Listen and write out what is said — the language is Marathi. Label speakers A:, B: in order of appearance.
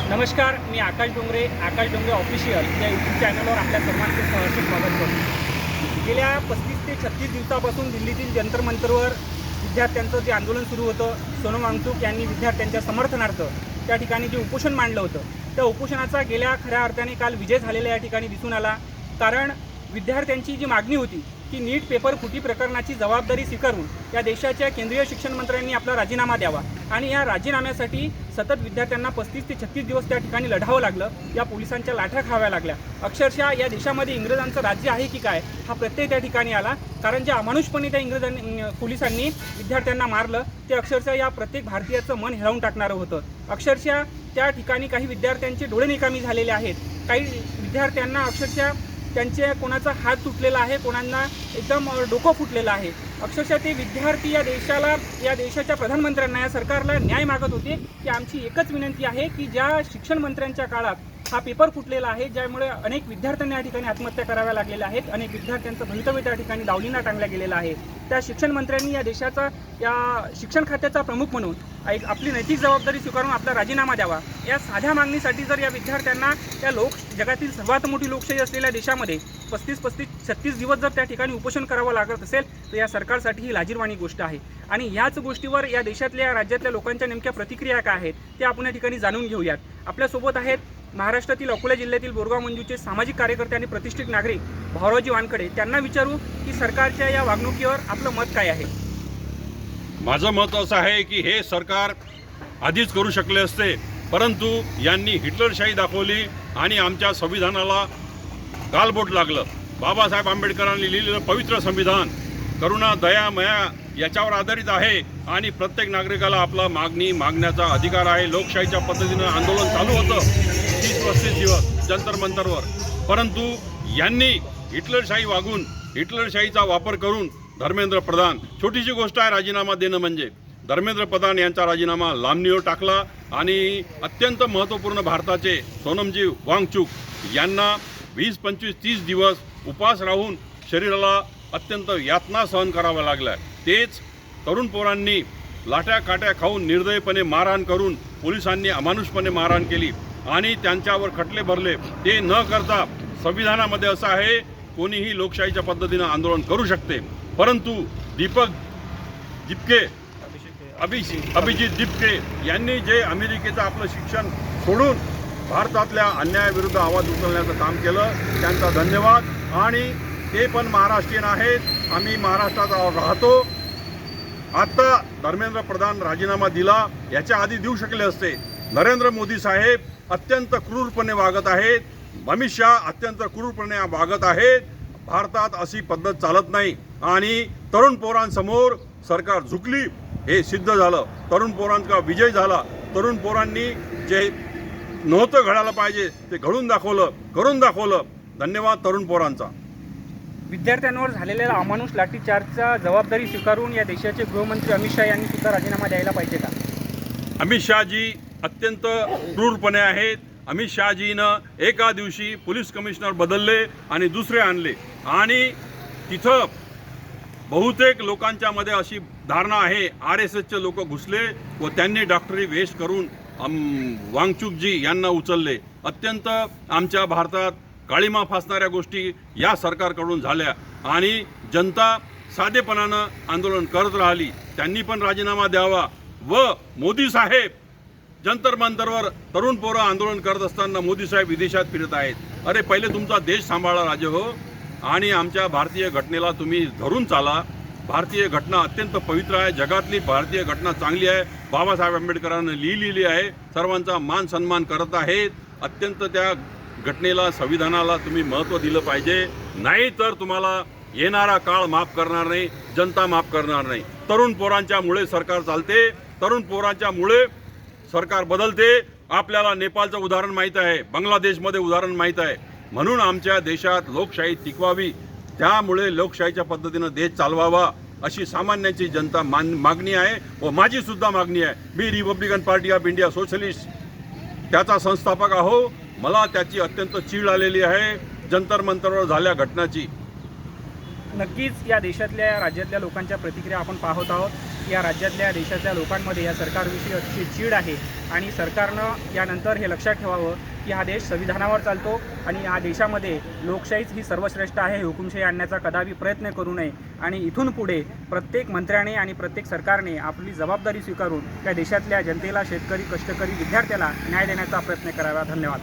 A: नमस्कार, मी आकाश डोंगरे ऑफिशियल या यूट्यूब चॅनलवर आपल्या सर्वांचे सहर्ष स्वागत करतो। गेल्या 35 ते 36 दिवसापासून दिल्लीतील जंतर मंतरवर विद्यार्थ्यांचं जे आंदोलन सुरू होतं, सोनम वांगचुक यांनी विद्यार्थ्यांच्या समर्थनार्थ त्या ठिकाणी जे उपोषण मांडलं होतं, त्या उपोषणाचा गेल्या खऱ्या अर्थाने काल विजय झालेला या ठिकाणी दिसून आला। कारण विद्यार्थ्यांची जी मागणी होती की नीट पेपर फुटी प्रकरणाची जबाबदारी स्वीकारून या देशाच्या केंद्रीय शिक्षण मंत्र्यांनी आपला राजीनामा द्यावा आणि या राजीनाम्यासाठी सतत विद्यार्थ्यांना 35 ते 36 दिवस त्या ठिकाणी लढावं लागलं। या पोलिसांच्या लाठ्या खाव्या लागल्या। अक्षरशः या देशामध्ये इंग्रजांचं राज्य आहे की काय हा प्रत्यय त्या ठिकाणी आला। कारण जे अमानुषपणे त्या पोलिसांनी विद्यार्थ्यांना मारलं ते अक्षरशः या प्रत्येक भारतीयाचं मन हेलावून टाकणारं होतं। अक्षरशः त्या ठिकाणी काही विद्यार्थ्यांचे डोळे निकामी झालेले आहेत। काही विद्यार्थ्यांना अक्षरशः त्यांचे कोणाचा हात तुटलेला आहे, कोणांना एकदम डोकं फुटलेलं आहे। अक्षरशः ते विद्यार्थी या देशाच्या प्रधानमंत्र्यांना, या सरकारला न्याय मागत होते की आमची एकच विनंती आहे की ज्या शिक्षण मंत्र्यांच्या काळात हा पेपर फुटलेला आहे, ज्यामुळे अनेक विद्यार्थ्यांना या ठिकाणी आत्महत्या कराव्या लागलेल्या आहेत, अनेक विद्यार्थ्यांचं भवितव्य त्या ठिकाणी दावलींना टांगल्या गेलेलं आहे, त्या शिक्षण मंत्र्यांनी या देशाचा या शिक्षण खात्याचा प्रमुख म्हणून आपली नैतिक जबाबदारी स्वीकारून आपला राजीनामा द्यावा। या साध्या मागणीसाठी जर या विद्यार्थ्यांना या जगातील सर्वात मोठी लोकशाही असलेल्या देशामध्ये 35-36 दिवस जर त्या ठिकाणी उपोषण करावं लागत असेल तर या सरकारसाठी ही लाजिरवाणी गोष्ट आहे। आणि याच गोष्टीवर या देशातल्या राज्यातल्या लोकांच्या नेमक्या प्रतिक्रिया काय आहेत ते आपण या ठिकाणी जाणून घेऊयात। आपल्यासोबत आहेत महाराष्ट्रातील अकोला जिल्ह्यातील बोरगाव मंजूचे सामाजिक कार्यकर्ते आणि प्रतिष्ठित नागरिक भाऊरावजी वानखडे। त्यांना विचारू की सरकारच्या या वागणुकीवर आपलं मत काय आहे।
B: माझं मत असं आहे की हे सरकार आधीच करू शकले असते, परंतु यांनी हिटलरशाही दाखवली आणि आमच्या संविधानाला गालबोट लागलं। बाबासाहेब आंबेडकरांनी लिहिलेलं पवित्र संविधान करुणा, दया, माया याच्यावर आधारित आहे आणि प्रत्येक नागरिकाला आपला मागण्याचा अधिकार आहे। लोकशाहीच्या पद्धतीनं आंदोलन चालू होतं 30-35 दिवस जंतर मंतरवर, परंतु यांनी हिटलरशाही वागून, हिटलरशाहीचा वापर करून धर्मेंद्र प्रधान, छोटीशी गोष्ट आहे राजीनामा देणं म्हणजे, धर्मेंद्र प्रधान यांचा राजीनामा लांबणीवर टाकला आणि अत्यंत महत्त्वपूर्ण भारताचे सोनमजी वांगचुक यांना 20-25-30 दिवस उपास राहून शरीराला अत्यंत यातना सहन कराव्या लागल्या। तेच तरुण पोरांनी लाट्या काट्या खाऊन निर्दयीपणे मारहाण करून पोलिसांनी अमानुषपणे मारहाण केली आणि त्यांच्यावर खटले भरले। ते न करता संविधानामध्ये असं आहे कोणीही लोकशाहीच्या पद्धतीनं आंदोलन करू शकते, परंतु अभिजित दिपके यांनी जे अमेरिकेचं आपलं शिक्षण सोडून भारतातल्या अन्यायाविरुद्ध आवाज उचलण्याचं काम केलं, त्यांचा धन्यवाद। आणि ते पण महाराष्ट्रीयन आहेत, आम्ही महाराष्ट्रात राहतो। आता धर्मेंद्र प्रधान राजीनामा दिला, याच्या आधी देऊ शकले असते। नरेंद्र मोदी साहेब अत्यंत क्रूरपणे वागत आहेत, अमित शहा अत्यंत क्रूरपणे वागत आहेत। भारतात अशी पद्धत चालत नाही आणि तरुण पोरांसमोर सरकार झुकली, हे सिद्ध झालं। तरुण पोरांचा विजय झाला। तरुण पोरांनी जे नव्हतं घडायला पाहिजे ते घडून दाखवलं, करून दाखवलं। धन्यवाद तरुण पोरांचा।
A: विद्यार्थ्यांवर झालेल्या अमानुष लाठीचार्जचा जबाबदारी स्वीकारून या देशाचे गृहमंत्री अमित शहा यांनी सुद्धा राजीनामा द्यायला पाहिजे का?
B: अमित शहाजी अत्यंत क्रूरपणे आहेत। अमित शहाजीनं एका दिवशी पोलीस कमिशनर बदलले आणि दुसरे आणले आणि तिथं बहुतेक लोकांच्या मध्ये अशी धारणा आहे RSSचे लोक घुसले व त्यांनी डॉक्टरी वेश करून वांगचुकजी यांना उचलले। अत्यंत आमच्या भारतात काळीमा फासणाऱ्या गोष्टी या सरकारकडून झाल्या आणि जनता साधेपणानं आंदोलन करत राहिली। त्यांनी पण राजीनामा द्यावा व मोदी साहेब जंतर मंतरवर तरुण पोरं आंदोलन करत असताना मोदी साहेब विदेशात फिरत आहेत। अरे पहिले तुमचा देश सांभाळा राजे हो, आणि आमच्या भारतीय घटनेला तुम्ही धरून चाला। भारतीय घटना अत्यंत पवित्र आहे, जगातली भारतीय घटना चांगली आहे, बाबासाहेब आंबेडकरांनी लिहिलेली आहे, सर्वांचा मान सन्मान करत आहेत। अत्यंत त्या घटनेला, संविधानाला तुम्ही महत्त्व दिलं पाहिजे, नाही तर तुम्हाला येणारा काळ माफ करणार नाही, जनता माफ करणार नाही। तरुण पोरांच्यामुळे सरकार चालते, तरुण पोरांच्यामुळे सरकार बदलते। आपल्याला नेपाळचं उदाहरण माहीत आहे, बांगलादेशमध्ये उदाहरण माहीत आहे। म्हणून आमच्या देशात लोकशाही टिकवावी, त्यामुळे लोकशाहीच्या पद्धतीनं देश चालवावा अशी सामान्यांची जनता मागणी आहे व माझी सुद्धा मागणी आहे। मी Republican Party of India socialist त्याचा संस्थापक आहो। मला त्याची अत्यंत चीड आलेली आहे जंतर मंतरवर झाल्या घटनाची।
A: नक्कीच या देशातल्या, राज्यातल्या लोकांच्या प्रतिक्रिया आपण पाहत आहोत। या राज्यातल्या, देशातल्या लोकांमध्ये या सरकारविषयी अतिशय चीड आहे। आणि सरकारनं यानंतर हे लक्षात ठेवावं की हा देश संविधानावर चालतो आणि या देशामध्ये लोकशाहीच ही सर्वश्रेष्ठ आहे. हुकुमशाही आणण्याचा कदापि प्रयत्न करू नये आणि इथून पुढे प्रत्येक मंत्र्याने आणि प्रत्येक सरकारने आपली जबाबदारी स्वीकारून त्या देशातल्या जनतेला, शेतकरी, कष्टकरी, विद्यार्थ्याला न्याय देण्याचा प्रयत्न करावा. धन्यवाद.